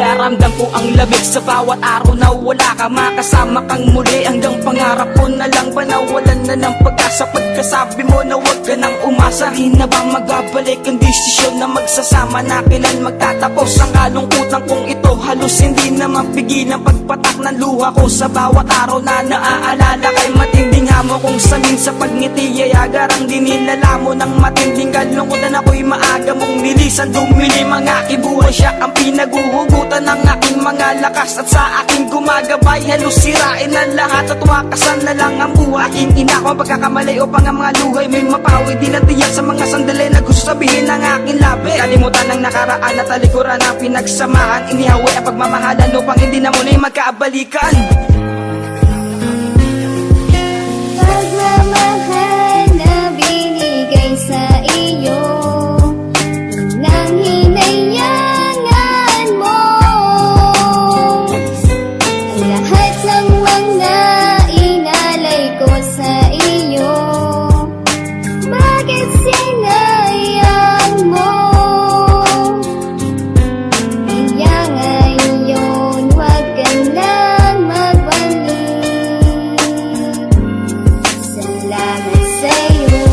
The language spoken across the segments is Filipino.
tila ramdam ko ang lamig sa bawat araw na wala ka. Makasama kang muli hanggang pangarap ko na lang ba nawalan na ng pag-asa. Pagkasabi mo na wag ka nang umasa, di na ba magbabalik ang desisyon na magsasama na kailan magtatapos ang kalungkutan kong ito. Halos hindi na mapigilan pagpatak ng luha ko sa bawat araw na naaalala kay matinding hamo kong samin sa pagngiti ay agarang dinilala mo ng matinding kalungkutan. Ako'y maaga mong nilisan, dumilim ang aking buhay. Siya ang pinaguhugutan ng aking mga lakas at sa aking gumagabay. Halos sirain ang lahat at wakasan na lang ang buhay. Aking ina ko ang pagkakamali upang ang mga luhay may mapawi. Di natiyak sa mga sandali na gusto sabihin ng aking labi. Kalimutan ng nakaraan at talikuran ang pinagsamahan. Inihawi ang pagmamahalan upang hindi na muli magkaabalikan. Pagmamahal na binigay sa iyo nang hinayangan mo ang lahat ng mga inalay ko sa iyo. Bakit sinayang mo? Kaya ngayon wag ka nang magbalik. Salamat sa'yo.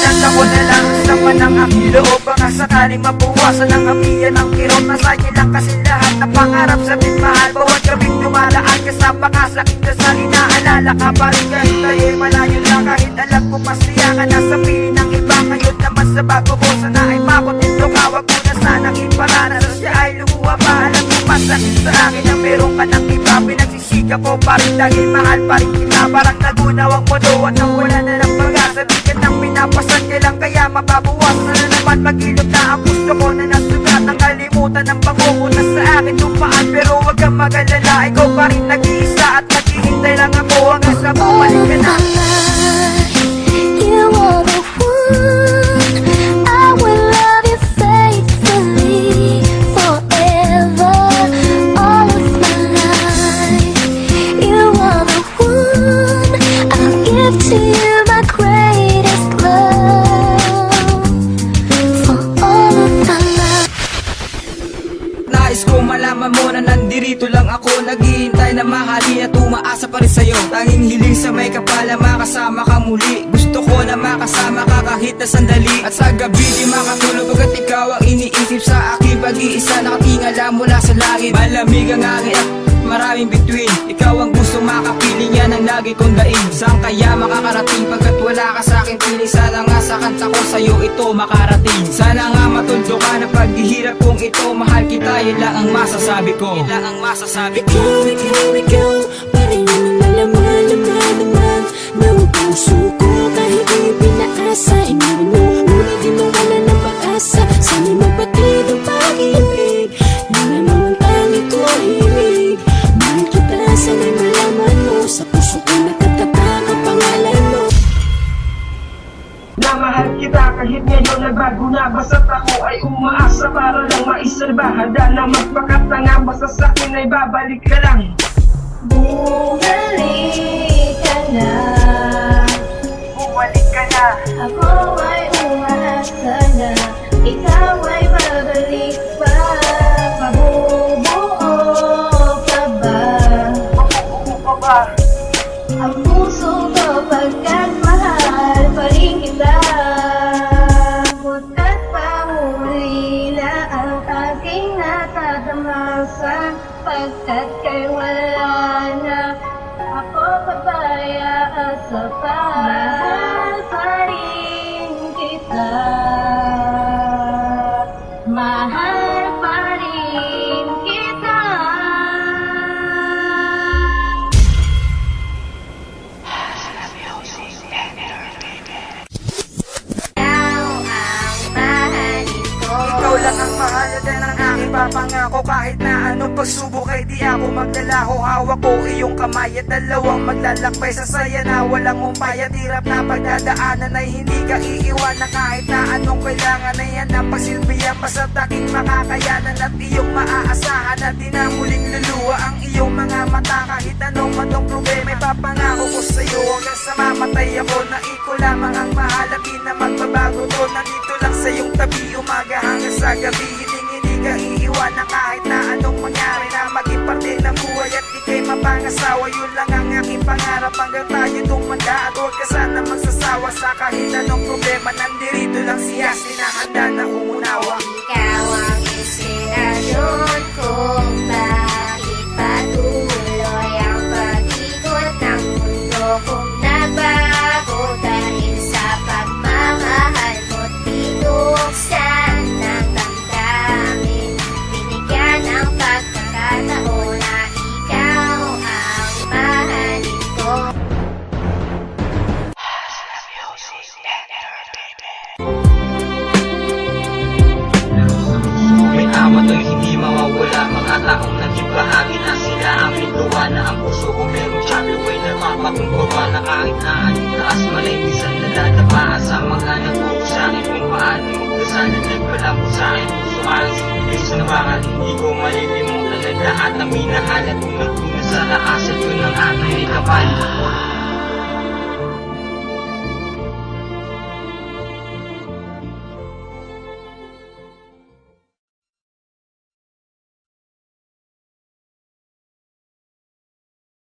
Inanda ko na lang sa panang aking loob. Baka sakaling mabawasan ang apiyan ng kirot. Nasa'yo lang kasi lahat na pangarap sabing mahal. Bawat gabing dumaraan ka sa pangasakit na sali. Naalala ka pa rin kahit tayo'y malayo na. Kahit alam ko masaya ka na sa piling ng iba. Ngayon naman sa bago ko sana ay makotito ka. Wag mo na sanang iparana sa siya ay lumuha pa. Alam mo masakit sa akin na meron ka ng iba. Pinagsisika ko pa rin dahil mahal pa rin kita. Parang nagunaw ang mundo at nawala na ng pag-asa. Di ka nang pinapasan kailang kaya mababawasan na naman. Magilot na ang gusto ko na nasugat. Ang kalimutan ng bango ko na sa akin tumpaan. Pero wag kang mag-alala, ikaw pa rin nag-iisa. At naghihintay lang ako hanggang sa bumalik ka na. You are the one. I will love you faithfully forever, all of my life. You are the one. I'll give to you my greatest love for all of my life. Nais ko malaman mo na nandirito lang ako. Naghihintay na mahalin at umaasa pa rin sa'yo. Tanging hiling sa may kapala makasama ka muli. Gusto ko na makasama ka kahit na sandali. At sa gabi di makatulog pagkat ikaw ang iniisip sa aking pag-iisa. Nakatingala mula sa langit, malamig ang hangin at maraming bituin. Ikaw ang gusto makapiling, yan ang lagi kong daig. Saan kaya makakarating pagkat wala ka sa aking piling? Sana nga sa kanta ko sa'yo ito makarating. Sana nga matundo ka na paghihirap kong ito. Mahal kita, yun lang ang masasabi ko. Yun lang ang masasabi ko. Ikaw, parang yung malaman naman ng puso ko. Kahit di pinaasa, inamin mo, ngunit di mawala ng pag-asa. Sana'y magpatid ang pag-ibig, yun naman ang tanging tuhimig. Mahal kita, sana'y malaman mo, sa puso ko nakatatak ang pangalan mo. Na mahal kita kahit ngayon nagbago na. Basta't ako ay umaasa para lang maisalba. Handa na magpakatanga, basta sa'kin ay babalik ka lang. Bumalik ka na, Bumalik ka na. ako ay umaasa na ikaw ay babalik pa. Mabubuo ka ba? Mabubuo ka ba? Ang puso ko pagkat mahal pa rin kita. At pahuli na ang aking natadamasa. Pagkat kay wala na ako papaya at sapat. Mahal pa rin kita. Mahal pa rin kita. Music. kahit na anong pagsubok ay di ako maglalaho. Hawak ko iyong kamay at dalawang maglalakbay sa saya na walang umpay at hirap na pagdadaanan ay hindi ka iiwanan. Kahit na anong kailangan ay yan ang pagsilbihan pa sa taking makakayanan at iyong maaasahan at di na muling luluwa ang iyong mga mata. Kahit anong matong problema ay papangako ko sa'yo hanggang sa mamatay ako na ikaw lamang ang mahalaga na magbabago to. Nandito lang sa iyong tabi umaga hanggang sa gabi, hindi ka iiwanan kahit na anong mangyari na maging parte ng buhay at ika'y mapangasawa. Yun lang ang aking pangarap hanggang tayo tumanda at huwag ka sana magsasawa sa kahit anong problema. Nandirito lang si Yasmin na handa na umunawa. Ikaw ang inspirasyon kung bakit patuloy ang pag-ikot ng mundo kong nabago dahil sa pagmamahal mo't binuksan ng damdamin. Binigyan ng pagkakataon na ikaw ang mahalin ko. May amat ay hindi mawawala, mga taong naging bahagi na sila ang pintuan na ang puso ko meron sabi ko'y nagpapakumbaba na kahit na anong taas man ay minsan naladapaan sa mga nagturo sa akin kung paano magdasal na nagpalabo sa akin puso aking sinibig sa nabangan. Hindi ko malilimutan ang lahat ng minahal at unang-una sa lakas at yun ang aking kapal.